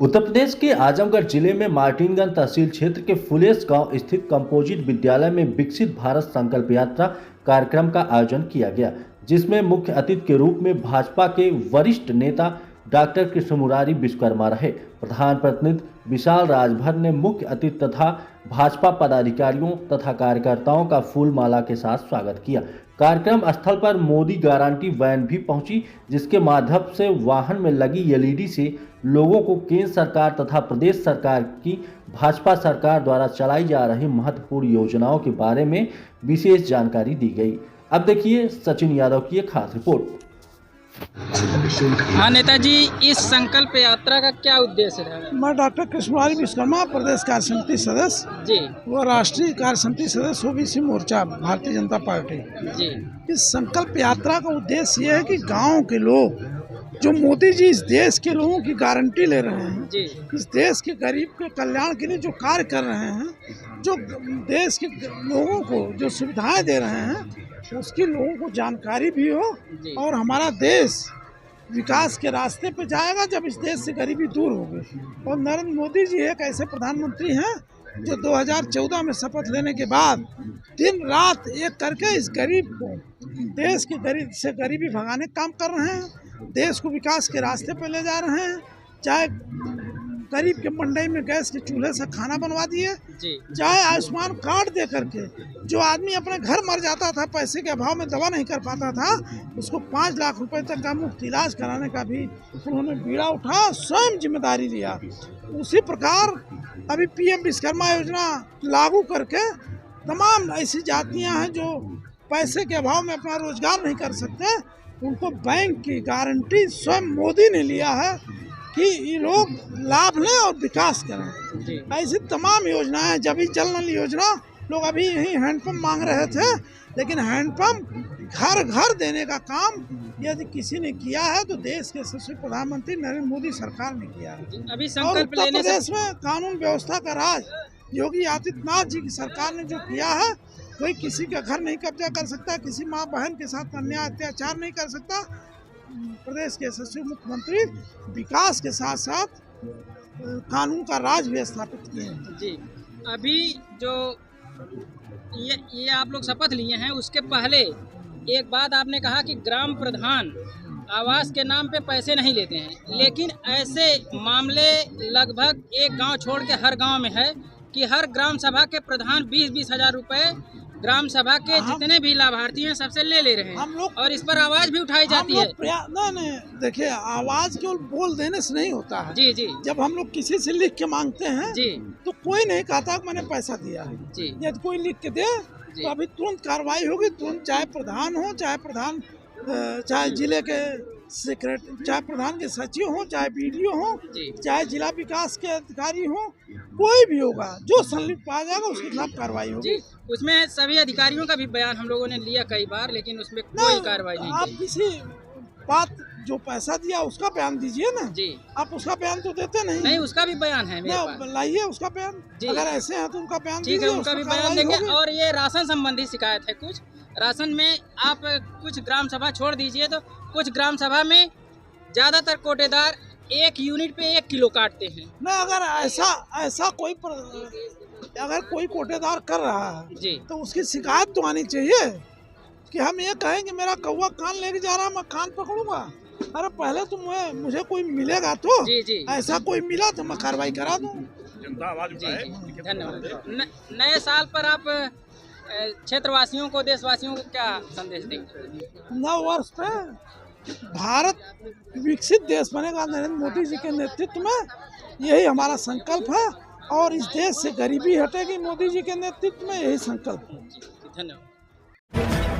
उत्तर प्रदेश के आजमगढ़ जिले में मार्टिनगंज तहसील क्षेत्र के फुलेस गांव स्थित कंपोजिट विद्यालय में विकसित भारत संकल्प यात्रा कार्यक्रम का आयोजन किया गया, जिसमें मुख्य अतिथि के रूप में भाजपा के वरिष्ठ नेता डॉक्टर कृष्ण मुरारी विश्वकर्मा रहे। प्रधान प्रतिनिधि विशाल राजभर ने मुख्य अतिथि तथा भाजपा पदाधिकारियों तथा कार्यकर्ताओं का फूल माला के साथ स्वागत किया। कार्यक्रम स्थल पर मोदी गारंटी वैन भी पहुंची, जिसके माध्यम से वाहन में लगी एलईडी से लोगों को केंद्र सरकार तथा प्रदेश सरकार की भाजपा सरकार द्वारा चलाई जा रही महत्वपूर्ण योजनाओं के बारे में विशेष जानकारी दी गई। अब देखिए सचिन यादव की एक खास रिपोर्ट। हाँ नेताजी, इस संकल्प यात्रा का क्या उद्देश्य है? मैं डॉक्टर कृष्ण मुरारी विश्वकर्मा, प्रदेश कार्य समिति सदस्य जी व राष्ट्रीय कार्य समिति सदस्य ओबीसी मोर्चा भारतीय जनता पार्टी। जी इस संकल्प यात्रा का उद्देश्य ये है कि गांव के लोग, जो मोदी जी इस देश के लोगों की गारंटी ले रहे हैं, जी इस देश के गरीब के कल्याण के लिए जो कार्य कर रहे हैं, जो देश के लोगों को जो सुविधाएं दे रहे हैं, उसकी लोगों को जानकारी भी हो और हमारा देश विकास के रास्ते पे जाएगा जब इस देश से गरीबी दूर होगी। और नरेंद्र मोदी जी एक ऐसे प्रधानमंत्री हैं जो 2014 में शपथ लेने के बाद दिन रात एक करके इस गरीब को, देश के गरीब से गरीबी भगाने का काम कर रहे हैं, देश को विकास के रास्ते पे ले जा रहे हैं। चाहे गरीब के मंडई में गैस के चूल्हे से खाना बनवा दिए, चाहे आयुष्मान कार्ड दे करके जो आदमी अपने घर मर जाता था, पैसे के अभाव में दवा नहीं कर पाता था, उसको 5 लाख रुपए तक का मुफ्त इलाज कराने का भी उन्होंने बीड़ा उठा, स्वयं जिम्मेदारी लिया। उसी प्रकार अभी पीएम विश्वकर्मा योजना लागू करके तमाम ऐसी जातियां हैं जो पैसे के अभाव में अपना रोजगार नहीं कर सकते, उनको बैंक की गारंटी स्वयं मोदी ने लिया है कि ये लोग लाभ लें और विकास करें। ऐसी तमाम योजनाएं, जब जल नल योजना, लोग अभी यही हैंडपम्प मांग रहे थे, लेकिन हैंडपम्प घर घर देने का काम यदि किसी ने किया है तो देश के यशस्वी प्रधानमंत्री नरेंद्र मोदी सरकार ने किया है। अभी और उत्तर प्रदेश में कानून व्यवस्था का राज योगी आदित्यनाथ जी की सरकार ने जो किया है, कोई किसी का घर नहीं कब्जा कर सकता, किसी माँ बहन के साथ अन्याय अत्याचार नहीं कर सकता। प्रदेश के यशस्वी मुख्यमंत्री विकास के साथ साथ कानून का राज भी स्थापित किए हैं। जी, अभी जो ये आप लोग शपथ लिए हैं, उसके पहले एक बात आपने कहा कि ग्राम प्रधान आवास के नाम पे पैसे नहीं लेते हैं, लेकिन ऐसे मामले लगभग एक गांव छोड़ के हर गांव में है कि हर ग्राम सभा के प्रधान 20-20 हजार रुपए ग्राम सभा के जितने भी लाभार्थी हैं सबसे ले रहे हैं, हम लोग, और इस पर आवाज भी उठाई जाती है। नहीं, देखिए, आवाज केवल बोल देने से नहीं होता है। जी जी, जब हम लोग किसी से लिख के मांगते हैं जी, तो कोई नहीं कहता कि मैंने पैसा दिया है जी। यदि कोई लिख के दे तो अभी तुरंत कार्रवाई होगी, तुरंत, चाहे प्रधान हो, चाहे जिले के सेक्रेटरी, चाहे प्रधान के सचिव हो, चाहे बीडीओ हो, चाहे जिला विकास के अधिकारी हो, कोई भी होगा जो संलिप्त पाया जाएगा उसके खिलाफ कार्रवाई होगी। उसमें सभी अधिकारियों का भी बयान हम लोगों ने लिया कई बार, लेकिन उसमें कोई कार्रवाई नहीं। आप किसी बात जो पैसा दिया उसका बयान दीजिए ना जी। आप उसका बयान तो देते नहीं, उसका भी बयान है मेरे पास। लाइए उसका बयान, अगर ऐसे हैं तो उनका बयान ठीक है, उनका भी बयान देंगे। और ये राशन संबंधी शिकायत है, कुछ राशन में आप कुछ ग्राम सभा छोड़ दीजिए तो कुछ ग्राम सभा में ज्यादातर कोटेदार 1 यूनिट पे 1 किलो काटते हैं ना। अगर ऐसा अगर कोई कोटेदार कर रहा है जी, तो उसकी शिकायत तो आनी चाहिए कि हम ये कहें कि मेरा कौवा कान लेके जा रहा, मैं कान पकड़ूंगा। अरे पहले तो मुझे कोई मिलेगा तो जी। ऐसा कोई मिला तो मैं कार्रवाई करा दूं। धन्यवाद। नए साल पर आप क्षेत्रवासियों को, देशवासियों को क्या संदेश देंगे? नव वर्ष पे भारत विकसित देश बनेगा नरेंद्र मोदी जी के नेतृत्व में, यही हमारा संकल्प है, और इस देश से गरीबी हटेगी मोदी जी के नेतृत्व में, यही संकल्प है। धन्यवाद।